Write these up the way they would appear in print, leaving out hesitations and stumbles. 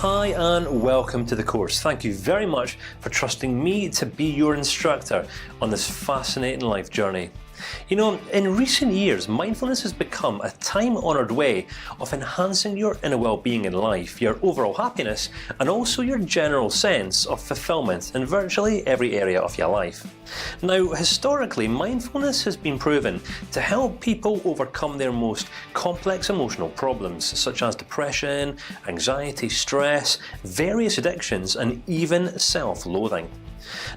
Hi and welcome to the course. Thank you very much for trusting me to be your instructor on this fascinating life journey. You know, in recent years, mindfulness has become a time-honored way of enhancing your inner well-being in life, your overall happiness, and also your general sense of fulfillment in virtually every area of your life. Now, historically, mindfulness has been proven to help people overcome their most complex emotional problems, such as depression, anxiety, stress, various addictions, and even self-loathing.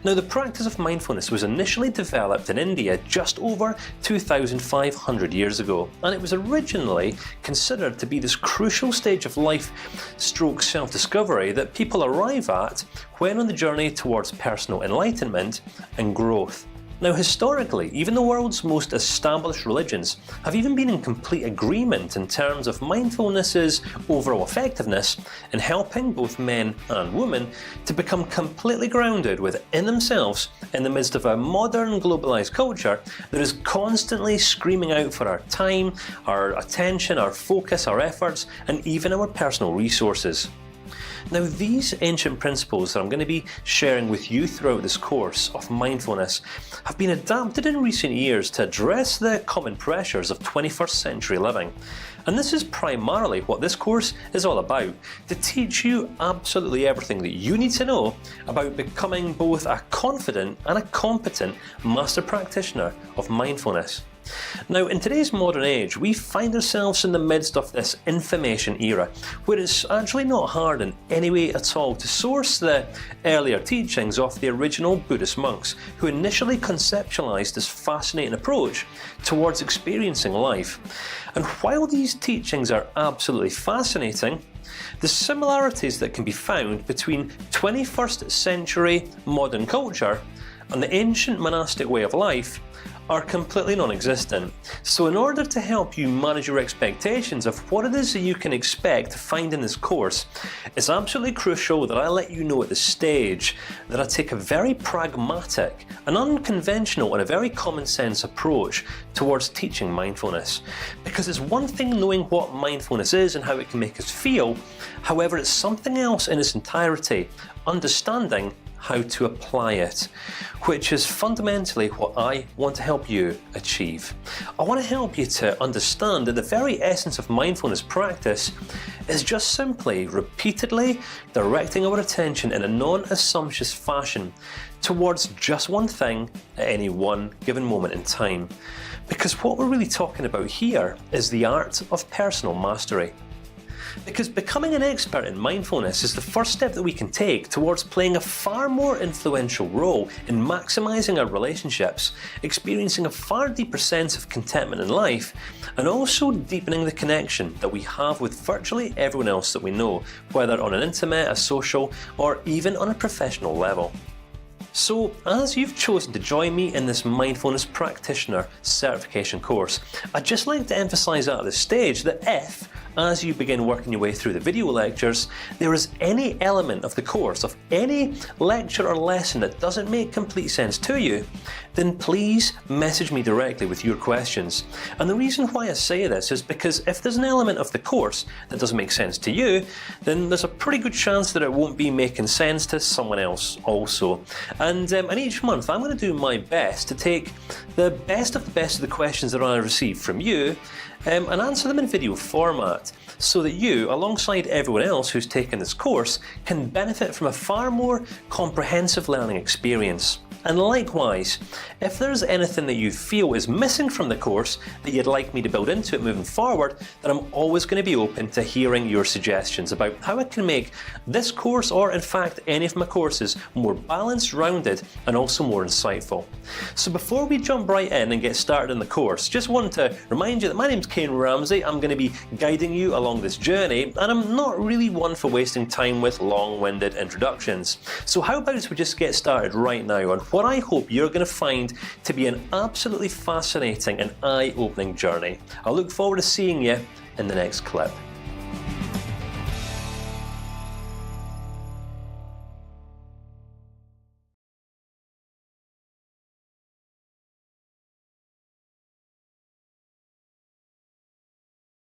Now, the practice of mindfulness was initially developed in India just over 2,500 years ago, and it was originally considered to be this crucial stage of life stroke self-discovery that people arrive at when on the journey towards personal enlightenment and growth. Now, historically, even the world's most established religions have even been in complete agreement in terms of mindfulness's overall effectiveness in helping both men and women to become completely grounded within themselves in the midst of a modern globalized culture that is constantly screaming out for our time, our attention, our focus, our efforts, and even our personal resources. Now, these ancient principles that I'm going to be sharing with you throughout this course of mindfulness have been adapted in recent years to address the common pressures of 21st century living. And this is primarily what this course is all about, to teach you absolutely everything that you need to know about becoming both a confident and a competent master practitioner of mindfulness. Now, in today's modern age, we find ourselves in the midst of this information era, where it's actually not hard in any way at all to source the earlier teachings of the original Buddhist monks, who initially conceptualized this fascinating approach towards experiencing life. And while these teachings are absolutely fascinating, the similarities that can be found between 21st century modern culture and the ancient monastic way of life are completely non-existent. So in order to help you manage your expectations of what it is that you can expect to find in this course, it's absolutely crucial that I let you know at this stage that I take a very pragmatic, an unconventional and a very common sense approach towards teaching mindfulness. Because it's one thing knowing what mindfulness is and how it can make us feel, however it's something else in its entirety, understanding how to apply it, which is fundamentally what I want to help you achieve. I want to help you to understand that the very essence of mindfulness practice is just simply repeatedly directing our attention in a non-assumptuous fashion towards just one thing at any one given moment in time. Because what we're really talking about here is the art of personal mastery. Because becoming an expert in mindfulness is the first step that we can take towards playing a far more influential role in maximizing our relationships, experiencing a far deeper sense of contentment in life, and also deepening the connection that we have with virtually everyone else that we know, whether on an intimate, a social, or even on a professional level. So, as you've chosen to join me in this Mindfulness Practitioner certification course, I'd just like to emphasize at this stage that if, as you begin working your way through the video lectures, there is any element of the course, of any lecture or lesson that doesn't make complete sense to you, then please message me directly with your questions. And the reason why I say this is because if there's an element of the course that doesn't make sense to you, then there's a pretty good chance that it won't be making sense to someone else also. And each month I'm going to do my best to take the best of the questions that I receive from you and answer them in video format, so that you, alongside everyone else who's taken this course, can benefit from a far more comprehensive learning experience. And likewise, if there's anything that you feel is missing from the course that you'd like me to build into it moving forward, then I'm always going to be open to hearing your suggestions about how I can make this course, or in fact any of my courses, more balanced, rounded, and also more insightful. So before we jump right in and get started in the course, just want to remind you that my name's Kane Ramsey. I'm going to be guiding you along this journey, and I'm not really one for wasting time with long-winded introductions. So how about we just get started right now on what I hope you're going to find to be an absolutely fascinating and eye-opening journey. I look forward to seeing you in the next clip.